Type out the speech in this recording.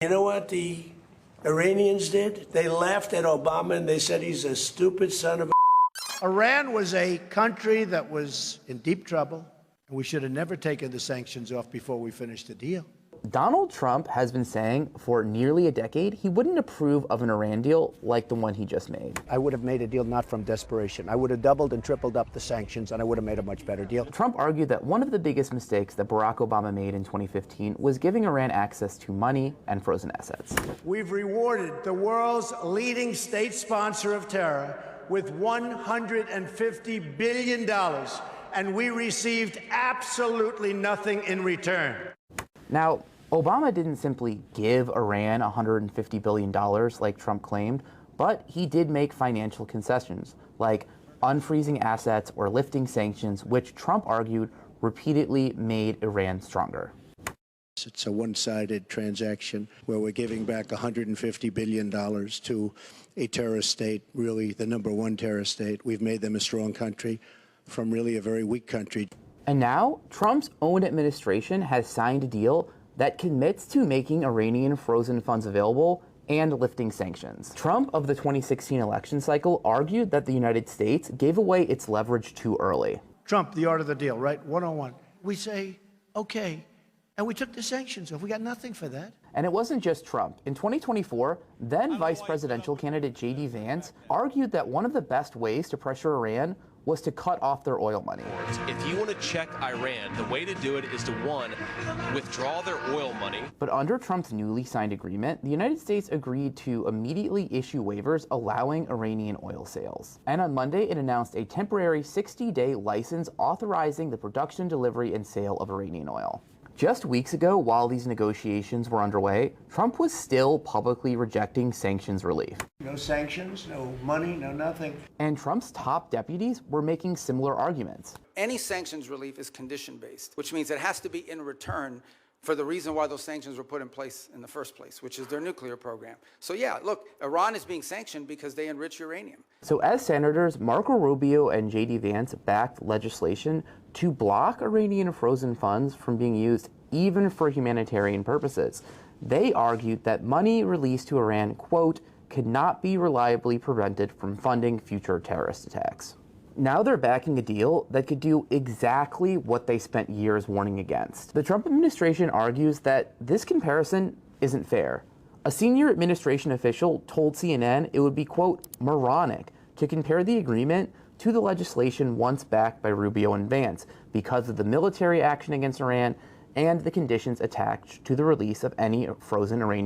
You know what the Iranians did? They laughed at Obama and they said he's a stupid son of a... Iran was a country that was in deep trouble, and we should have never taken the sanctions off before we finished the deal. Donald Trump has been saying for nearly a decade he wouldn't approve of an Iran deal like the one he just made. I would have made a deal not from desperation. I would have doubled and tripled up the sanctions, and I would have made a much better deal. Trump argued that one of the biggest mistakes that Barack Obama made in 2015 was giving Iran access to money and frozen assets. We've rewarded the world's leading state sponsor of terror with $150 billion, and we received absolutely nothing in return. Now, Obama didn't simply give Iran $150 billion like Trump claimed, but he did make financial concessions, like unfreezing assets or lifting sanctions, which Trump argued repeatedly made Iran stronger. It's a one-sided transaction where we're giving back $150 billion to a terrorist state, really the #1 terrorist state. We've made them a strong country from really a very weak country. And now, Trump's own administration has signed a deal that commits to making Iranian frozen funds available and lifting sanctions. Trump of the 2016 election cycle argued that the United States gave away its leverage too early. Trump, the art of the deal, right? One-on-one. We say, okay, and we took the sanctions off. We got nothing for that. And it wasn't just Trump. In 2024, then vice presidential candidate J.D. Vance argued that one of the best ways to pressure Iran was to cut off their oil money. If you want to check Iran, the way to do it is to, one, withdraw their oil money. But under Trump's newly signed agreement, the United States agreed to immediately issue waivers allowing Iranian oil sales. And on Monday, it announced a temporary 60-day license authorizing the production, delivery, and sale of Iranian oil. Just weeks ago, while these negotiations were underway, Trump was still publicly rejecting sanctions relief. No sanctions, no money, no nothing. And Trump's top deputies were making similar arguments. Any sanctions relief is condition-based, which means it has to be in return for the reason why those sanctions were put in place in the first place, which is their nuclear program. So yeah, look, Iran is being sanctioned because they enrich uranium. So as senators Marco Rubio and J.D. Vance backed legislation to block Iranian frozen funds from being used even for humanitarian purposes, they argued that money released to Iran, quote, could not be reliably prevented from funding future terrorist attacks. Now they're backing a deal that could do exactly what they spent years warning against. The Trump administration argues that this comparison isn't fair. A senior administration official told CNN it would be, quote, moronic to compare the agreement to the legislation once backed by Rubio and Vance because of the military action against Iran and the conditions attached to the release of any frozen Iranian